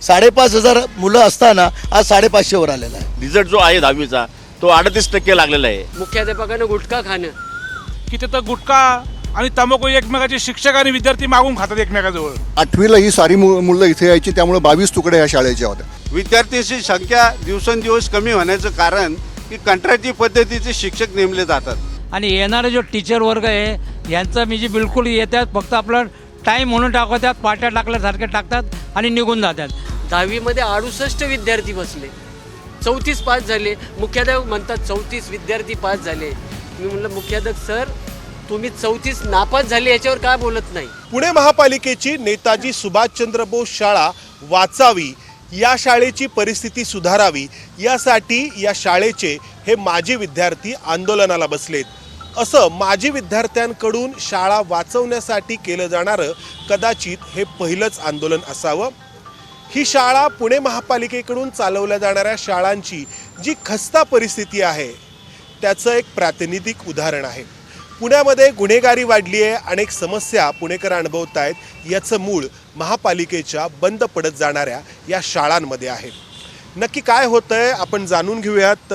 5,500 मुलं असताना आज 550वर आलेला आहे. रिझल्ट जो आहे 10वीचा तो 38% लागलेला आहे. मुख्याध्यापकानं गुटखा खाणं की तिथं गुटखा आणि तंबाखू एकमेकाचे शिक्षक आणि विद्यार्थी मागून खातात एकमेकाजवळ. 8वीला ही सारी मुलं इथे यायची, त्यामुळे 22 तुकड्या या शाळेच्या होत्या. विद्यार्थ्यांची संख्या दिवसेंदिवस कमी होण्याचं कारण की कंत्राटी पद्धतीचे शिक्षक नेमले जातात. आणि येणारे जो टीचर वर्ग आहे यांचं म्हणजे बिलकुल येतात, फक्त आपलं टाईम म्हणून टाकतात, पाट्या टाकल्यासारखे टाकतात आणि निघून जातात. 10वीमध्ये 68 विद्यार्थी बसले, 34 पास झाले. मुख्याध्यापक म्हणतात 34 विद्यार्थी पास झाले. मी म्हणलं मुख्याध्यापक सर तुम्ही 34 नापास झाले याच्यावर काय बोलत नाही. पुणे महापालिकेची नेताजी सुभाषचंद्र बोस शाळा वाचावी, या शाळेची परिस्थिती सुधारावी यासाठी या शाळेचे हे माजी विद्यार्थी आंदोलनाला बसलेत. असं माजी विद्यार्थ्यांकडून शाळा वाचवण्यासाठी केलं जाणारं कदाचित हे पहिलंच आंदोलन असावं. ही शाळा पुणे महापालिकेकडून चालवल्या जाणाऱ्या शाळांची जी खस्ता परिस्थिती आहे त्याचं एक प्रातिनिधिक उदाहरण आहे. पुण्यामध्ये गुन्हेगारी वाढली आहे, अनेक समस्या पुणेकर अनुभवत आहेत. याचं मूळ महापालिकेच्या बंद पडत जाणाऱ्या या शाळांमध्ये आहे. नक्की काय होतंय आपण जाणून घेऊयात.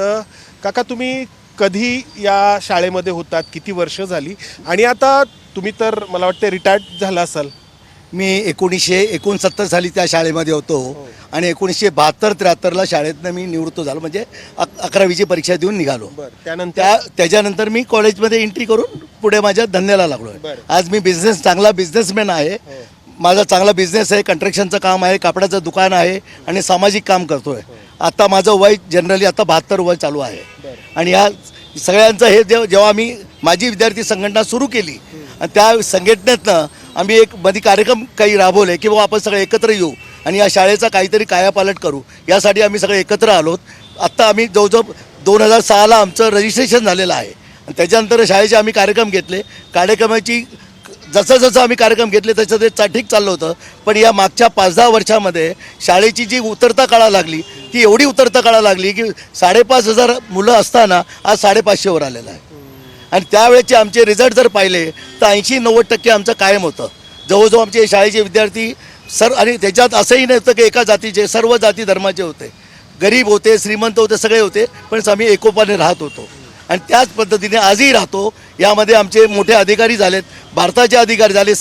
काका, तुम्ही कधी या शाळेमध्ये होतात, किती वर्ष झाली, आणि आता तुम्ही तर मला वाटतं रिटायर्ड झाला असाल? मी 1969 साली त्या शाळेमध्ये होतो आणि 1972-73ला शाळेतनं मी निवृत्त झालो, म्हणजे 11वीची परीक्षा देऊन निघालो. त्याच्यानंतर मी कॉलेजमध्ये एंट्री करून पुढे माझ्या धंद्याला लागलो. आज मी चांगला बिझनेसमॅन आहे. माझा चांगला बिझनेस आहे, कंस्ट्रक्शनचं काम आहे, कापडाचं दुकान आहे आणि सामाजिक काम करतोय. आता माझं वय जनरली आता 72 वय चालू आहे. आणि या सगळ्यांचं हे जेव्हा आम्ही माझी विद्यार्थी संघटना सुरू केली आणि त्या संघटनेतनं आम्ही एक मध्ये कार्यक्रम काही राबवले की बाबा आपण सगळे एकत्र येऊ आणि या शाळेचा काहीतरी कायापालट करू, यासाठी आम्ही सगळे एकत्र आलोत. आत्ता आम्ही जवळजवळ 2006ला आमचं रजिस्ट्रेशन झालेलं आहे. आणि त्याच्यानंतर शाळेचे आम्ही कार्यक्रम घेतले. कार्यक्रमाची जसं आम्ही कार्यक्रम घेतले तसं ते ठीक चाललं होतं. पण या मागच्या 5-10 वर्षामध्ये शाळेची जी उतरता काळा लागली ती एवढी उतरता काळा लागली की 5,500 मुलं असताना आज 550वर आलेलं आहे. आणि त्यावेळेचे आमचे रिझल्ट जर पाहिले तर 80-90% आमचं कायम होतं. जवळजवळ आमचे शाळेचे विद्यार्थी आणि त्याच्यात असंही नव्हतं की एका जातीचे, सर्व जाती धर्माचे होते. गरीब होते, श्रीमंत होते, सगळे होते, पण आम्ही एकोपाने राहत होतो आणि त्याच पद्धतीने आजही राहतो. यामध्ये आमचे मोठे अधिकारी झालेत, भारताचे अधिकारी झाले,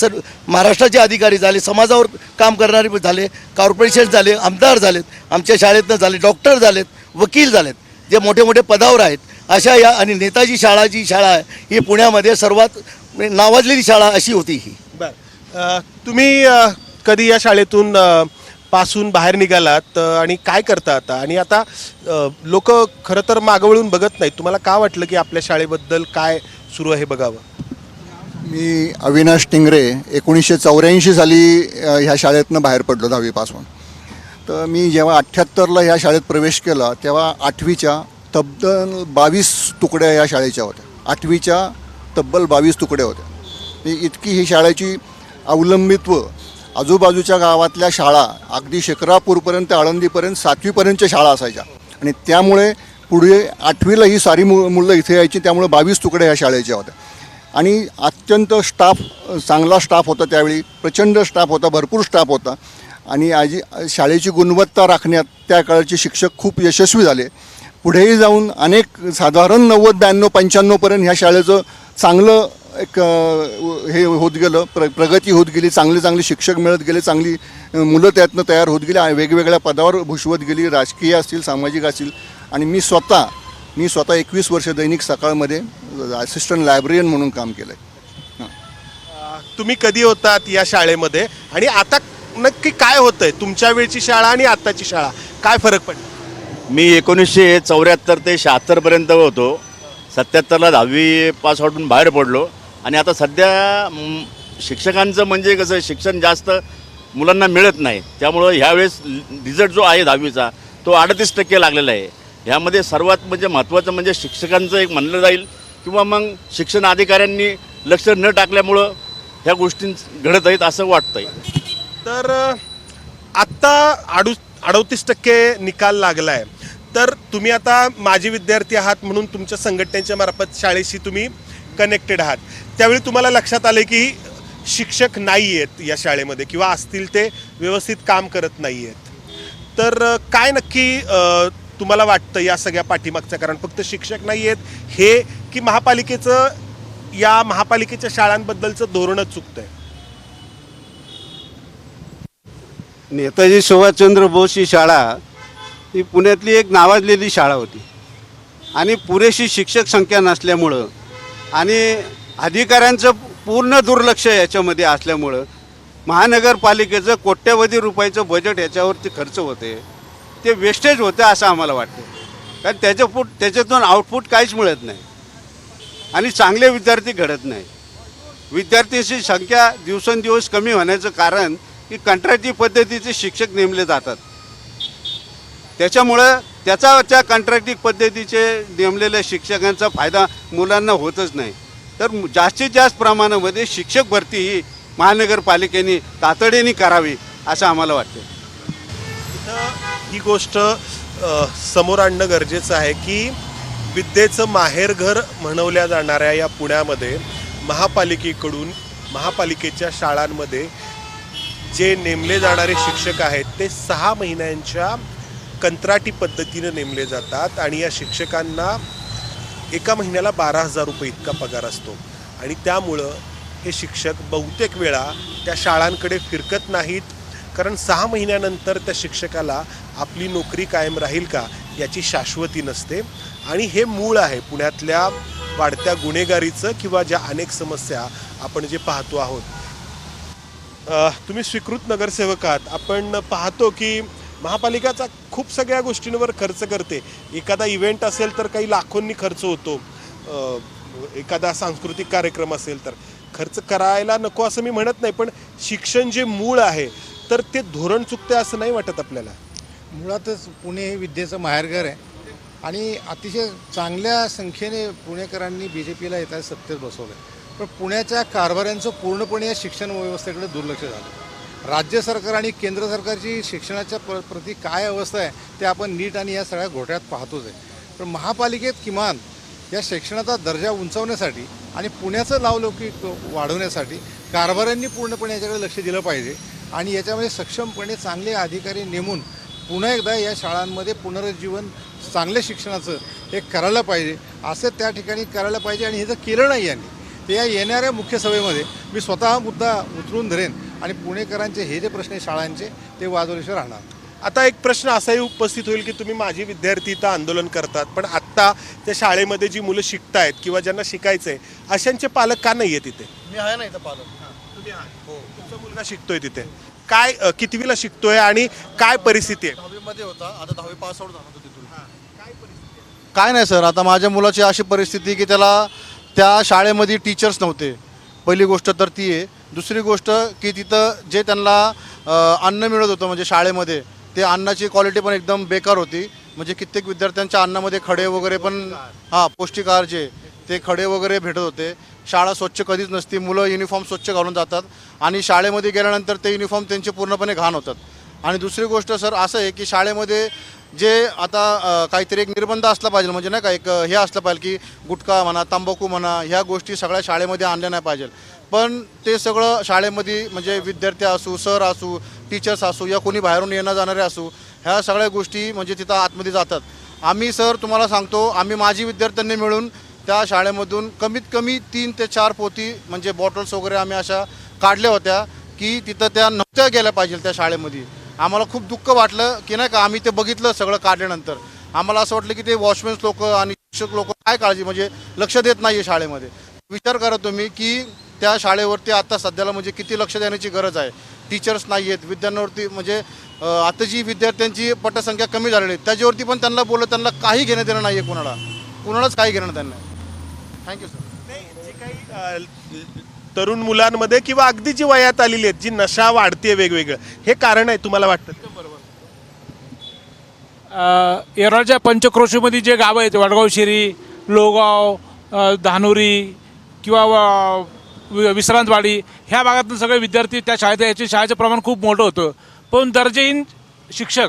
महाराष्ट्राचे अधिकारी झाले, समाजावर काम करणारे झाले, कॉर्पोरेशन झाले, आमदार झालेत, आमच्या शाळेतनं झाले, डॉक्टर झालेत, वकील झालेत, जे मोठे मोठे पदावर आहेत. अशा या आणि नेताजी शाळा जी शाळा आहे ही पुण्यामध्ये सर्वात नावाजलेली शाळा अशी होती ही. तुम्ही कधी या शाळेतून पासून बाहेर निघालात आणि काय करता आता? आणि आता लोक खरं तर मागवळून बघत नाहीत. तुम्हाला का वाटलं की आपल्या शाळेबद्दल काय सुरू आहे बघावं? मी अविनाश टिंगरे 1984 साली ह्या शाळेतनं बाहेर पडलो 10वीपासून. तर मी जेव्हा 78ला ह्या शाळेत प्रवेश केला तेव्हा 8वीच्या तब्बल 22 तुकड्या या शाळेच्या होत्या. 8वीच्या तब्बल 22 तुकड्या होत्या. इतकी ही शाळेची अवलंबित्व आजूबाजूच्या गावातल्या शाळा अगदी शिक्रापूरपर्यंत, आळंदीपर्यंत 7वीपर्यंतच्या शाळा असायच्या. आणि त्यामुळे पुढे 8वीला ही सारी मुलं इथे यायची, त्यामुळे 22 तुकड्या ह्या शाळेच्या होत्या. आणि अत्यंत चांगला स्टाफ होता त्यावेळी, प्रचंड स्टाफ होता, भरपूर स्टाफ होता. आणि आज शाळेची गुणवत्ता राखण्यात त्या काळाचे शिक्षक खूप यशस्वी झाले. पुढेही जाऊन साधारण 90, 92, 95पर्यंत ह्या शाळेचं चांगलं एक हे होत गेलं, प्रगती होत गेली. चांगले शिक्षक मिळत गेले, चांगली मुलं त्यातनं तयार होत गेली, वेगवेगळ्या पदावर भुषवत गेली, राजकीय असतील, सामाजिक असतील. आणि मी स्वतः 21 वर्ष दैनिक सकाळमध्ये असिस्टंट लायब्ररियन म्हणून काम केलं आहे. तुम्ही कधी होतात या शाळेमध्ये आणि आता नक्की काय होतंय? तुमच्या वेळची शाळा आणि आत्ताची शाळा काय फरक पडला? मी 1974 ते 76पर्यंत होतो. 77ला 10वी पास आउटून बाहेर पडलो. आणि आता सध्या शिक्षकांचं म्हणजे कसं, शिक्षण जास्त मुलांना मिळत नाही. त्यामुळं ह्यावेळेस रिझल्ट जो आहे 10वीचा तो 38% लागलेला आहे. ह्यामध्ये सर्वात म्हणजे महत्त्वाचं म्हणजे शिक्षकांचं एक म्हणलं जाईल किंवा मग शिक्षण अधिकाऱ्यांनी लक्ष न टाकल्यामुळं ह्या गोष्टी घडत आहेत असं वाटतंय. तर आत्ता 38% निकाल लागला आहे. तर तुम्ही आता माजी विद्यार्थी आहात म्हणून तुमच्या संघटनेच्या मार्फत शाळेशी तुम्ही कनेक्टेड आहात. त्यावेळी तुम्हाला लक्षात आले की शिक्षक नाही आहेत या शाळेमध्ये किंवा असतील ते व्यवस्थित काम करत नाही आहेत. तर काय नक्की तुम्हाला वाटतं या सगळ्या पाठीमागचं कारण? फक्त शिक्षक नाही आहेत हे, की महापालिकेच्या शाळांबद्दलचं धोरणच चुकतंय? नेताजी सुभाषचंद्र बोस ही शाळा ही पुण्यातली एक नावाजलेली शाळा होती आणि पुरेशी शिक्षक संख्या नसल्यामुळं आणि अधिकाऱ्यांचं पूर्ण दुर्लक्ष याच्यामध्ये असल्यामुळं महानगरपालिकेचं कोट्यवधी रुपयाचं बजेट याच्यावरती खर्च होते, ते वेस्टेज होतं असं आम्हाला वाटतं. कारण त्याच्यातून आउटपुट काहीच मिळत नाही आणि चांगले विद्यार्थी घडत नाही. विद्यार्थ्यांची संख्या दिवसेंदिवस कमी होण्याचं कारण की कंत्राटी पद्धतीचे शिक्षक नेमले जातात. त्याच्यामुळं त्या कंत्राटी पद्धतीचे नेमलेल्या शिक्षकांचा फायदा मुलांना होतच नाही. तर जास्तीत जास्त प्रमाणामध्ये शिक्षक भरती ही महानगरपालिकेने तातडीने करावी असं आम्हाला वाटतं. ही गोष्ट समोर आणणं गरजेचं आहे की विद्येचं माहेरघर म्हणवल्या जाणाऱ्या या पुण्यामध्ये महापालिकेच्या शाळांमध्ये जे नेमले जाणारे शिक्षक आहेत ते 6 महिन्यांच्या कंत्राटी पद्धतीनं नेमले जातात आणि या शिक्षकांना एका महिन्याला 12,000 रुपये इतका पगार असतो आणि त्यामुळं हे शिक्षक बहुतेक वेळा त्या शाळांकडे फिरकत नाहीत. कारण 6 महिन्यानंतर त्या शिक्षकाला आपली नोकरी कायम राहील का याची शाश्वती नसते आणि हे मूळ आहे पुण्यातल्या वाढत्या गुन्हेगारीचं किंवा ज्या अनेक समस्या आपण जे पाहतो आहोत. तुम्ही स्वीकृत नगरसेवक आहात, आपण पाहतो की महापालिकाचा खूप सगळ्या गोष्टींवर खर्च करते. एखादा इव्हेंट असेल तर काही लाखोंनी खर्च होतो, एखादा सांस्कृतिक कार्यक्रम असेल तर खर्च करायला नको असं मी म्हणत नाही, पण शिक्षण जे मूळ आहे तर ते धोरण चुकते असं नाही वाटत आपल्याला? मुळातच पुणे हे विद्येचं माहेरघर आहे आणि अतिशय चांगल्या संख्येने पुणेकरांनी BJPला येता सत्तेत बसवलं आहे. पण पुण्याच्या कारभाऱ्यांचं पूर्णपणे या शिक्षण व्यवस्थेकडे दुर्लक्ष झालं. राज्य सरकार आणि केंद्र सरकारची शिक्षणाच्या प्रती काय अवस्था आहे ते आपण नीट आणि या सगळ्या घोट्यात पाहतोच आहे. पण महापालिकेत किमान या शिक्षणाचा दर्जा उंचावण्यासाठी आणि पुण्याचं नावलौकिक वाढवण्यासाठी कारभाऱ्यांनी पूर्णपणे याच्याकडे लक्ष दिलं पाहिजे आणि याच्यामध्ये सक्षमपणे चांगले अधिकारी नेमून पुन्हा एकदा या शाळांमध्ये पुनरुज्जीवन चांगल्या शिक्षणाचं हे करायला पाहिजे, असं त्या ठिकाणी करायला पाहिजे. आणि हे जर केलं नाही यांनी ते या येणाऱ्या मुख्य सभेमध्ये मी स्वतः मुद्दा उचलून धरेन आणि पुणेकरांचे हे जे प्रश्न आहे शाळांचे ते वाजवल्याशिवाय राहणार. आता एक प्रश्न असाही उपस्थित होईल की तुम्ही माझी विद्यार्थी इथं आंदोलन करतात, पण आत्ता त्या शाळेमध्ये जी मुलं शिकतायत किंवा ज्यांना शिकायचं आहे अशांचे पालक का नाही आहे तिथे? मी आहे ना इथं पालक. तुम्ही आहात, हो, तुमचा मुलगा शिकतोय तिथे. काय कितवीला शिकतोय आणि काय परिस्थिती आहे? 10वीमध्ये होता, आता 10वी पास आउट झाला तिथून. काय नाही सर, आता माझ्या मुलाची अशी परिस्थिती की त्याला त्या शाळेमध्ये टीचर्स नव्हते. पहिली गोष्ट तर ती आहे. दुसरी गोष्ट की तिथं जे त्यांना अन्न मिळत होतं म्हणजे शाळेमध्ये ते अन्नाची क्वालिटी पण एकदम बेकार होती. म्हणजे कित्येक विद्यार्थ्यांच्या अन्नामध्ये खडे वगैरे पण पौष्टिक आहार जे ते खडे वगैरे भेटत होते. शाळा स्वच्छ कधीच नसती, मुलं युनिफॉर्म स्वच्छ घालून जातात आणि शाळेमध्ये गेल्यानंतर ते युनिफॉर्म त्यांचे पूर्णपणे घाण होतात. आणि दुसरी गोष्ट सर असं आहे की शाळेमध्ये जे आता काहीतरी एक निर्बंध असला पाहिजे, म्हणजे नाही का एक हे असलं पाहिजे की गुटखा म्हणा, तंबाखू म्हणा, ह्या गोष्टी सगळ्या शाळेमध्ये आणल्या नाही पाहिजे. पण ते सगळं शाळेमध्ये म्हणजे विद्यार्थी असू, सर असू, टीचर्स असू या कोणी बाहेरून येणं जाणारे असू, ह्या सगळ्या गोष्टी म्हणजे तिथं आतमध्ये जातात. आम्ही सर तुम्हाला सांगतो, आम्ही माझी विद्यार्थ्यांनी मिळून त्या शाळेमधून कमीत कमी 3 ते 4 पोती म्हणजे बॉटल्स वगैरे आम्ही अशा काढल्या होत्या की तिथं त्या नव्हत्या गेल्या पाहिजे त्या शाळेमध्ये. आम्हाला खूप दुःख वाटलं की नाही का, आम्ही ते बघितलं सगळं काढल्यानंतर आम्हाला असं वाटलं की ते वॉचमॅन्स लोक आणि शिक्षक लोक काय काळजी म्हणजे लक्ष देत नाही आहे शाळेमध्ये. विचार करा तुम्ही की त्या शाळेवरती आता सध्याला म्हणजे किती लक्ष देण्याची गरज आहे. टीचर्स नाही आहेत विद्यार्थ्यांवरती, म्हणजे आता जी विद्यार्थ्यांची पटसंख्या कमी झालेली आहे त्याच्यावरती पण त्यांना बोललं, त्यांना काही घेणं देणं नाही आहे, कुणालाच काही घेणं त्यांना. Thank you sir. जे काही तरुण मुलांमध्ये किंवा अगदी जी वयात आलेली आहेत जी नशा वाढते वेगवेगळं, हे कारण आहे तुम्हाला वाटतं? येरळच्या पंचक्रोशीमध्ये जे गावं आहेत वडगाव शिरी, लोगाव, धानोरी किंवा विश्रांतवाडी ह्या भागातून सगळे विद्यार्थी त्या शाळेत याचे शाळेचं प्रमाण खूप मोठं होतं. पण दर्जाहीन शिक्षक,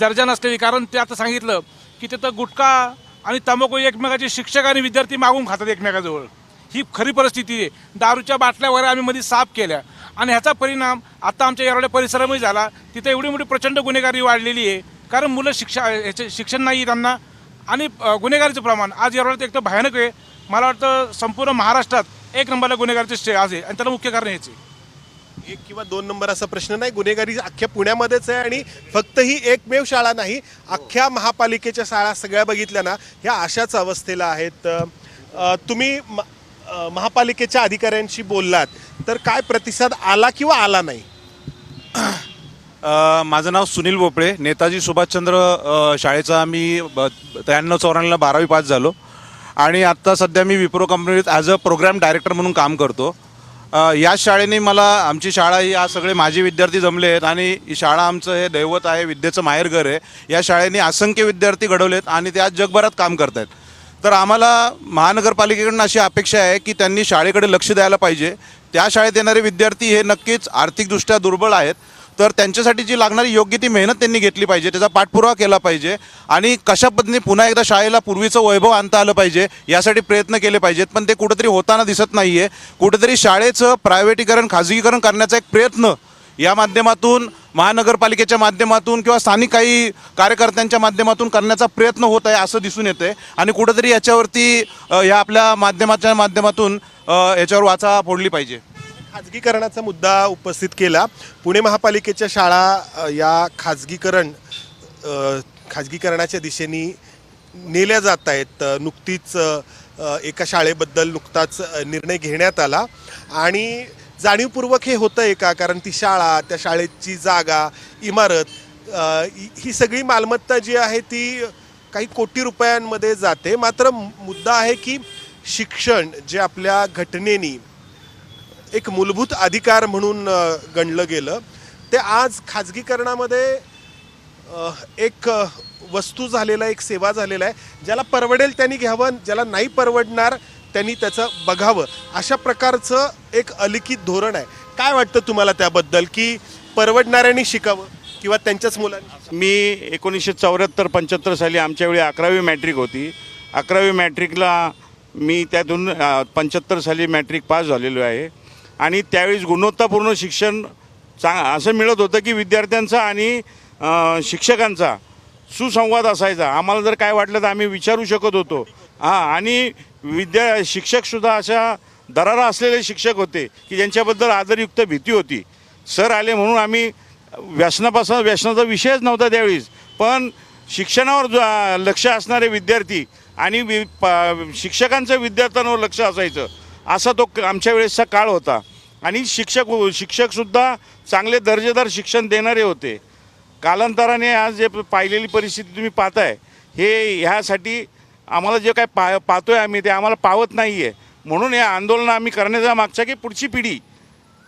दर्जा नसलेली, कारण ते आता सांगितलं की तिथं गुटखा आणि तंबाखू एकमेकाचे शिक्षक आणि विद्यार्थी मागून खातात एकमेकाजवळ. ही खरी परिस्थिती आहे. दारूच्या बाटल्या वगैरे आम्ही मध्ये साफ केल्या आणि ह्याचा परिणाम आता आमच्या येरवडे परिसरामध्ये झाला. तिथे एवढी मोठी प्रचंड गुन्हेगारी वाढलेली आहे, कारण मुलं शिक्षण नाही त्यांना, आणि गुन्हेगारीचं प्रमाण आज येरवड्यात एक तर भयानक आहे. मला वाटतं संपूर्ण महाराष्ट्रात 1 नंबरला गुन्हेगारीचे आज आहे, आणि त्याला मुख्य कारण हेच आहे. 1 किंवा 2 नंबर असा प्रश्न नाही, गुन्हेगारी अख्ख्या पुण्यामध्येच आहे. आणि फक्त ही एकमेव शाळा नाही, अख्ख्या महापालिकेच्या शाळा सगळ्या बघितल्या ना ह्या अशाच अवस्थेला आहेत. तुम्ही महापालिकेच्या अधिकाऱ्यांशी बोललात तर काय प्रतिसाद आला किंवा आला नाही? माझं नाव सुनील भोपळे, नेताजी सुभाषचंद्र शाळेचा मी 93-94ला 12वी पास झालो आणि आत्ता सध्या मी विप्रो कंपनीत ॲज अ प्रोग्राम डायरेक्टर म्हणून काम करतो. या शाळेने मला, आमची शाळा ही आज सगळे माझे विद्यार्थी जमले आहेत आणि ही शाळा आमचं हे दैवत आहे, विद्येचं माहेरघर आहे. या शाळेने असंख्य विद्यार्थी घडवलेत आणि ते आज जगभरात काम करत आहेत. तर आम्हाला महानगरपालिकेकडून अशी अपेक्षा आहे की त्यांनी शाळेकडे लक्ष द्यायला पाहिजे. त्या शाळेत येणारे विद्यार्थी हे नक्कीच आर्थिकदृष्ट्या दुर्बळ आहेत, तर त्यांच्यासाठी जी लागणारी योग्य ती मेहनत त्यांनी घेतली पाहिजे, त्याचा पाठपुरावा केला पाहिजे आणि कशा पद्धतीने पुन्हा एकदा शाळेला पूर्वीचं वैभव आणता आलं पाहिजे यासाठी प्रयत्न केले पाहिजेत. पण ते कुठेतरी होताना दिसत नाही आहे. कुठेतरी शाळेचं प्रायव्हेटीकरण, खाजगीकरण करण्याचा एक प्रयत्न या माध्यमातून, महानगरपालिकेच्या माध्यमातून किंवा स्थानिक काही कार्यकर्त्यांच्या माध्यमातून करण्याचा प्रयत्न होत आहे असं दिसून येतं आहे. आणि कुठेतरी याच्यावरती या आपल्या माध्यमातून याच्यावर वाचा फोडली पाहिजे. खाजगीकरणाचा मुद्दा उपस्थित केला. पुणे महापालिकेच्या शाळा या खाजगीकरणाच्या दिशेने नेल्या जात आहेत. नुकतीच एका शाळेबद्दल नुकताच निर्णय घेण्यात आला आणि जाणीवपूर्वक हे होतं आहे का? कारण ती शाळा, त्या शाळेची जागा, इमारत ही सगळी मालमत्ता जी आहे ती काही कोटी रुपयांमध्ये जाते. मात्र मुद्दा आहे की शिक्षण जे आपल्या घटनेनी एक मूलभूत अधिकार म्हणून गणलं गेलं, ते आज खाजगीकरणामध्ये एक वस्तू झालेला, एक सेवा झालेला आहे. ज्याला परवडेल त्यांनी घ्यावं, ज्याला नाही परवडणार त्यांनी त्याचं बघावं, अशा प्रकारचं एक अलिखित धोरण आहे. काय वाटतं तुम्हाला त्याबद्दल, की परवडणाऱ्यांनी शिकावं किंवा त्यांच्याच मुलांनी? मी 1974-75 साली आमच्या वेळी 11वी मॅट्रिक होती. 11वी मॅट्रिकला मी त्यातून 75 साली मॅट्रिक पास झालेलो आहे आणि त्यावेळेस गुणवत्तापूर्ण शिक्षण असं मिळत होतं की विद्यार्थ्यांचा आणि शिक्षकांचा सुसंवाद असायचा. आम्हाला जर काय वाटलं तर आम्ही विचारू शकत होतो. आणि शिक्षकसुद्धा अशा दरारा असलेले शिक्षक होते की ज्यांच्याबद्दल आदरयुक्त भीती होती. सर आले म्हणून आम्ही व्यसनाचा विषयच नव्हता त्यावेळेस, पण शिक्षणावर लक्ष असणारे विद्यार्थी आणि शिक्षकांचं विद्यार्थ्यांवर लक्ष असायचं, असा तो आमच्या वेळेसचा काळ होता. आणि शिक्षकसुद्धा चांगले दर्जेदार शिक्षण देणारे होते. कालांतराने आज जे पाहिलेली परिस्थिती तुम्ही पाहताय, हे ह्यासाठी आम्हाला जे काय पाहतोय आम्ही ते आम्हाला पावत नाही आहे. म्हणून या आंदोलन आम्ही करण्याचा मागचा की पुढची पिढी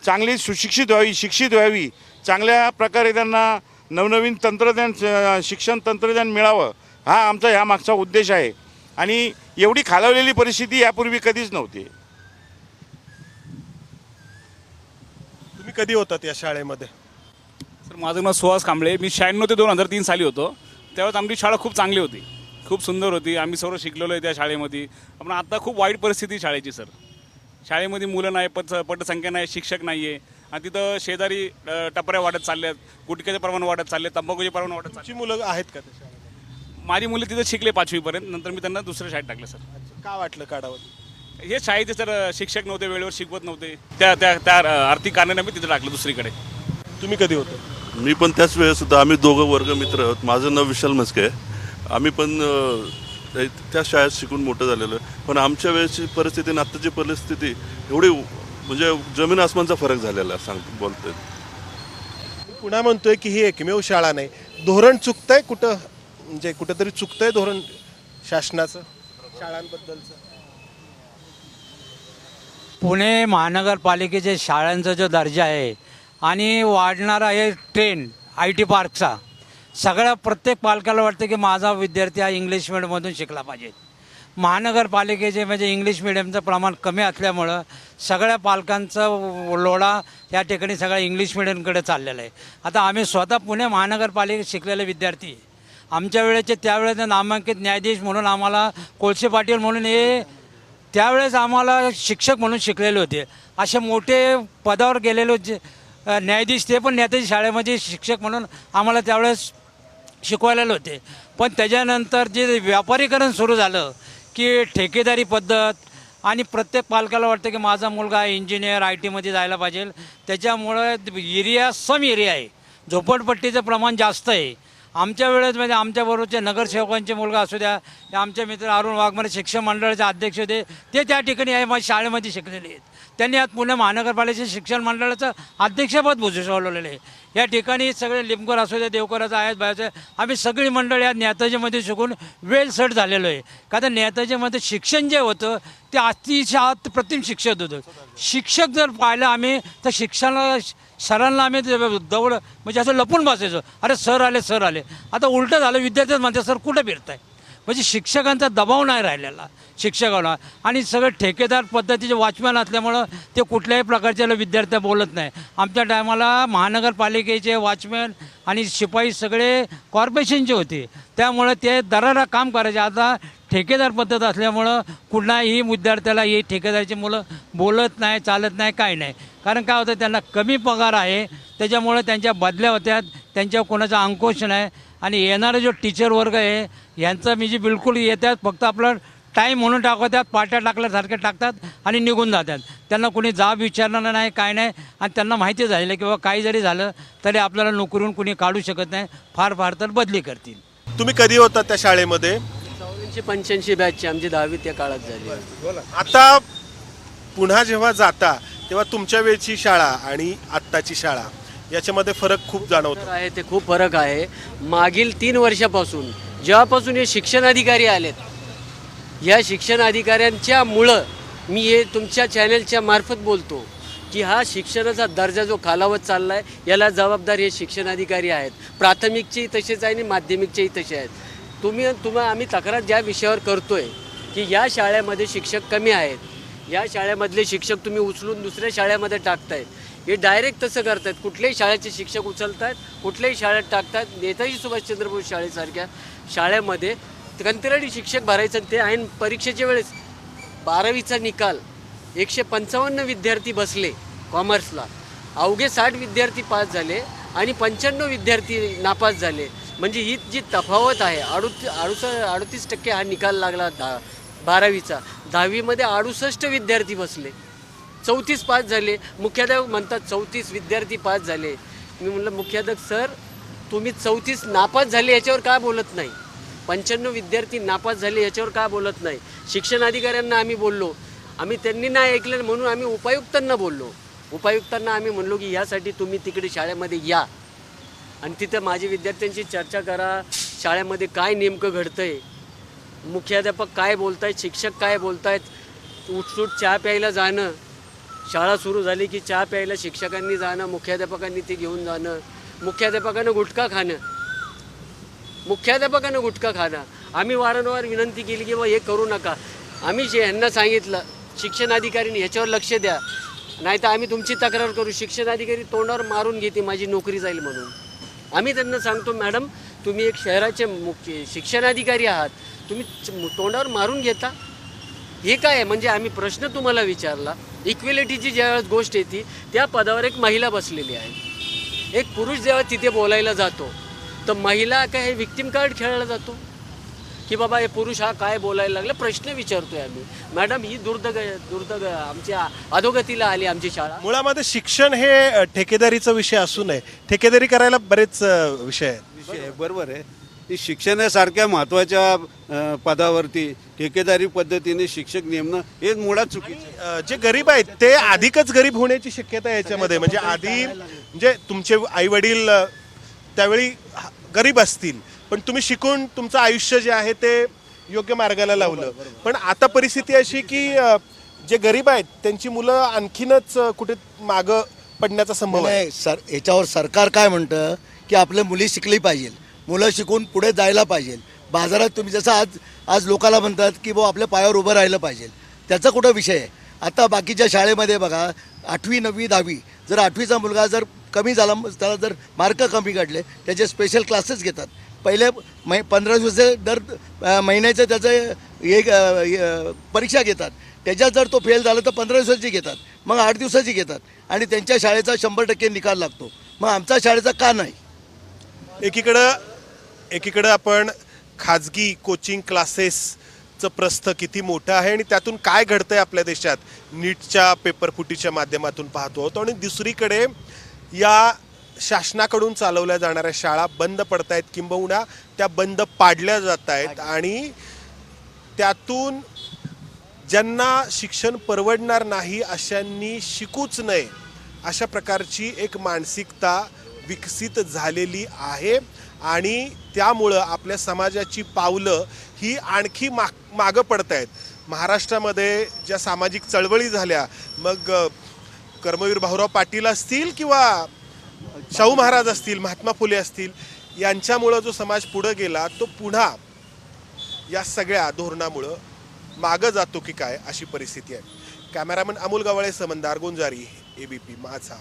चांगली सुशिक्षित व्हावी, शिक्षित व्हावी, चांगल्या प्रकारे त्यांना नवनवीन शिक्षण तंत्रज्ञान मिळावं, हा आमचा ह्या मागचा उद्देश आहे. आणि एवढी खालावलेली परिस्थिती यापूर्वी कधीच नव्हती. तुम्ही कधी होतात या शाळेमध्ये? सर, माझं नाव सुहास कांबळे. मी 96 ते 2003 साली होतो. त्यावेळेस आमची शाळा खूप चांगली होती, खूप सुंदर होती. आम्ही सर्व शिकलेलो आहे त्या शाळेमध्ये. पण आता खूप वाईट परिस्थिती शाळेची सर. शाळेमध्ये मुलं नाही, पटसंख्या नाही, शिक्षक नाही आहे. आणि तिथं शेजारी टपऱ्या वाढत चालल्यात, गुटख्याचे प्रमाण वाढत चालले, तंबाखूचे प्रमाण वाढत चालले. मुलं आहेत का त्या शाळेमध्ये? माझी मुलं तिथं शिकले 5वीपर्यंत. नंतर मी त्यांना दुसऱ्या शाळेत टाकलं सर. का वाटलं काढावं? हे शाळेचे सर शिक्षक नव्हते, वेळेवर शिकवत नव्हते. त्या आर्थिक कारणाने मी तिथं टाकलं दुसरीकडे. तुम्ही कधी होतो? मी पण त्याच वेळेस सुद्धा, आम्ही दोघं वर्गमित्र आहोत. माझं नाव विशाल मस्के. आम्ही पण त्या शाळेत शिकून मोठं झालेलो आहे. पण आमच्या वेळेची परिस्थिती आणि आत्ताची परिस्थिती एवढी म्हणजे जमीन आसमानचा फरक झालेला आहे बोलतोय. पुन्हा म्हणतोय की ही एकमेव शाळा नाही, धोरण चुकतंय कुठं, म्हणजे कुठंतरी चुकतंय धोरण शासनाचं शाळांबद्दलचं. पुणे महानगरपालिकेच्या शाळांचा जो दर्जा आहे आणि वाढणारा हे ट्रेंड IT पार्कचा, प्रत्येक पालकाला वाटतं की माझा विद्यार्थी हा इंग्लिश मिडियममधून शिकला पाहिजे. महानगरपालिकेचे म्हणजे इंग्लिश मिडियमचं प्रमाण कमी असल्यामुळं सगळ्या पालकांचा लोढा या ठिकाणी सगळ्या इंग्लिश मिडियमकडे चाललेला आहे. आता आम्ही स्वतः पुणे महानगरपालिकेत शिकलेले विद्यार्थी, आमच्या वेळेचे त्यावेळेचे नामांकित न्यायाधीश म्हणून आम्हाला कोळसे पाटील म्हणून हे त्यावेळेस आम्हाला शिक्षक म्हणून शिकलेले होते. असे मोठे पदावर गेलेलो जे न्यायाधीश ते पण नेताजी शाळेमध्ये शिक्षक म्हणून आम्हाला त्यावेळेस शिकवायला होते. पण त्याच्यानंतर जे व्यापारीकरण सुरू झालं की ठेकेदारी पद्धत आणि प्रत्येक पालकाला वाटतं की माझा मुलगा इंजिनियर आय टीमध्ये जायला पाहिजे. त्याच्यामुळं एरिया सम एरिया आहे, झोपडपट्टीचं प्रमाण जास्त आहे. आमच्या वेळेस म्हणजे आमच्याबरोबरचे नगरसेवकांचे मुलगा असू द्या, आमचे मित्र अरुण वाघमारे शिक्षण मंडळाचे अध्यक्ष होते, ते त्या ठिकाणी आहे माझ्या शाळेमध्ये शिकलेले आहेत. त्यांनी आज पुणे महानगरपालिकेचे शिक्षण मंडळाचं अध्यक्षपद भूषवलेलं आहे. या ठिकाणी सगळे लिमकर असू द्या, देवकराचं आहेत, बायाचं, आम्ही सगळी मंडळी आज नेताजीमध्ये शिकून वेल सेट झालेलो आहे. कारण नेताजीमध्ये शिक्षण जे होतं ते अतिशय अप्रतिम शिक्षक होतं. शिक्षक जर पाहिलं आम्ही तर शिक्षणाला सरांना आम्ही दौड म्हणजे असं लपून बसायचो, अरे सर आले. आता उलटं झालं, विद्यार्थीच म्हणते सर कुठं फिरताय. म्हणजे शिक्षकांचा दबाव नाही राहिलेला शिक्षकांना. आणि सगळं ठेकेदार पद्धतीचे वॉचमॅन असल्यामुळं ते कुठल्याही प्रकारच्या विद्यार्थी बोलत नाही. आमच्या टायमाला महानगरपालिकेचे वॉचमॅन आणि शिपाई सगळे कॉर्पोरेशनचे होते, त्यामुळे ते दरारा काम करायचे. आता ठेकेदार पद्धत असल्यामुळं कुठल्याही विद्यार्थ्याला ही ठेकेदारची मुलं बोलत नाही, चालत नाही, काय नाही. कारण काय होतं, त्यांना कमी पगार आहे, त्याच्यामुळे त्यांच्या बदल्या होत्यात, त्यांच्यावर कोणाचा अंकुश नाही. आणि येणारा जो टीचर वर्ग आहे यांचं म्हणजे बिलकुल येतात, फक्त आपलं टाईम म्हणून टाकतात, पाट्या टाकल्यासारखे टाकतात आणि निघून जातात. त्यांना कोणी जाब विचारणार नाही, काय नाही. आणि त्यांना माहिती झालेलं की बाबा काही जरी झालं तरी आपल्याला नोकरीहून कोणी काढू शकत नाही, फार तर बदली करतील. तुम्ही कधी होता त्या शाळेमध्ये? 84-85 बॅचची आमची 10वी त्या काळात झाली. आता पुन्हा जेव्हा जाता तेव्हा तुमच्या वेळची शाळा आणि आत्ताची शाळा याच्यामध्ये फरक खूप जाणवतो आहे. ते खूप फरक आहे. मागील 3 वर्षापासून जेव्हापासून हे शिक्षण अधिकारी आलेत, या शिक्षण अधिकाऱ्यांच्या मुळं मी हे तुमच्या चॅनलच्या मार्फत बोलतो की हा शिक्षणाचा दर्जा जो खालावत चालला आहे याला जबाबदार हे शिक्षण अधिकारी आहेत. प्राथमिकचेही तसेच आहे आणि माध्यमिकचेही तसे आहेत. आम्ही तक्रार ज्या विषयावर करतोय की या शाळेमध्ये शिक्षक कमी आहेत, या शाळेमधले शिक्षक तुम्ही उचलून दुसऱ्या शाळेमध्ये टाकतायत, हे डायरेक्ट तसं करतायत. कुठल्याही शाळेचे शिक्षक उचलतायत, कुठल्याही शाळेत टाकतात. नेताजी सुभाषचंद्र बोस शाळेसारख्या शाळेमध्ये कंत्राटी शिक्षक भरायचं. ते ऐन परीक्षेच्या वेळेस 12वीचा निकाल 155 विद्यार्थी बसले कॉमर्सला, अवघे 60 विद्यार्थी पास झाले आणि 95 विद्यार्थी नापास झाले. म्हणजे ही जी तफावत आहे, 38% हा निकाल लागला 12वीचा. 10वीमध्ये 68 विद्यार्थी बसले, 34 पास झाले. मुख्याध्यापक म्हणतात 34 विद्यार्थी पास झाले. मी म्हटलं मुख्याध्यापक सर तुम्ही 34 नापास झाले याच्यावर का बोलत नाही, 95 विद्यार्थी नापास झाले याच्यावर का बोलत नाही. शिक्षण अधिकाऱ्यांना आम्ही बोललो, आम्ही त्यांनी नाही ऐकलं म्हणून आम्ही उपायुक्तांना बोललो. उपायुक्तांना आम्ही म्हणलो की यासाठी तुम्ही तिकडे शाळेमध्ये या आणि तिथं माझ्या विद्यार्थ्यांची चर्चा करा, शाळेमध्ये काय नेमकं घडतंय, मुख्याध्यापक काय बोलतायत, शिक्षक काय बोलतायत. उठसूट चहा प्यायला जाणं, शाळा सुरू झाली की चहा प्यायला शिक्षकांनी जाणं, मुख्याध्यापकांनी ते घेऊन जाणं, मुख्याध्यापकानं गुटखा खाणं. आम्ही वारंवार विनंती केली की बा हे करू नका. आम्ही ह्यांना सांगितलं शिक्षण अधिकाऱ्यांनी ह्याच्यावर लक्ष द्या, नाही तर आम्ही तुमची तक्रार करू. शिक्षण अधिकारी तोंडावर मारून घेते माझी नोकरी जाईल म्हणून. आम्ही त्यांना सांगतो मॅडम तुम्ही एक शहराचे मुख्य शिक्षण अधिकारी आहात, तुम्ही तोंडावर मारून घेता हे काय आहे. म्हणजे आम्ही प्रश्न तुम्हाला विचारला. इक्वेलिटीची ज्यावेळेस गोष्ट येते त्या पदावर एक महिला बसलेली आहे, एक पुरुष जेव्हा तिथे बोलायला जातो तर महिला काय हे विक्टिम कार्ड खेळायला जातो की बाबा हे पुरुष हा काय बोलायला लागला. प्रश्न विचारतोय आम्ही. मॅडम ही दुर्दग आमच्या अधोगतीला आली आमची शाळा. मुळामध्ये शिक्षण हे ठेकेदारीचा विषय असू नये, ठेकेदारी करायला बरेच विषय आहेत. बरोबर आहे. की शिक्षणासारख्या महत्त्वाच्या पदावरती ठेकेदारी पद्धतीने शिक्षक नेमणं हे मुळात चुकीचं. जे गरीब आहेत ते अधिकच गरीब होण्याची शक्यता आहे याच्यामध्ये. म्हणजे आधी म्हणजे तुमचे आई वडील त्यावेळी गरीब असतील पण तुम्ही शिकून तुमचं आयुष्य जे आहे ते योग्य मार्गाला लावलं. पण आता परिस्थिती अशी की जे गरीब आहेत त्यांची मुलं आणखीनच कुठे मागं पडण्याचा संभव आहे. याच्यावर सरकार काय म्हणतं की आपल्या मुली शिकली पाहिजे, मुलं शिकून पुढे जायला पाहिजे. बाजारात तुम्ही जसं आज लोकांना म्हणतात की बुवा आपल्या पायावर उभं राहिलं पाहिजे, त्याचा कुठं विषय आहे. आता बाकीच्या शाळेमध्ये बघा 8वी 9वी 10वी जर 8वीचा मुलगा जर कमी झाला, त्याला जर मार्क कमी काढले त्याचे स्पेशल क्लासेस घेतात. पहिले 15 दिवस दर महिन्याचं त्याचं एक परीक्षा घेतात. त्याच्यात जर तो फेल झाला तर 15 दिवसाची घेतात, मग 8 दिवसाची घेतात आणि त्यांच्या शाळेचा 100% निकाल लागतो. मग आमच्या शाळेचा का नाही? एकीकडं आपण खाजगी कोचिंग क्लासेसचं प्रस्थ किती मोठं आहे आणि त्यातून काय घडतंय आपल्या देशात नीटच्या पेपरफुटीच्या माध्यमातून पाहतो आहोत, आणि दुसरीकडे या शासनाकडून चालवल्या जाणाऱ्या शाळा बंद पडत आहेत, किंबहुना त्या बंद पाडल्या जात आहेत आणि त्यातून ज्यांना शिक्षण परवडणार नाही अशांनी शिकूच नये अशा प्रकारची एक मानसिकता विकसित झालेली आहे. आणि त्यामुळं आपल्या समाजाची पावलं ही आणखी मागं पडत आहेत. महाराष्ट्रामध्ये ज्या सामाजिक चळवळी झाल्या, मग कर्मवीर भाऊराव पाटील असतील किंवा शाहू महाराज असतील, महात्मा फुले असतील, यांच्यामुळं जो समाज पुढं गेला तो पुन्हा या सगळ्या धोरणामुळं मागं जातो की काय अशी परिस्थिती आहे. कॅमेरामन अमोल गवाळे, समंदार गुंजारी, ABP माझा.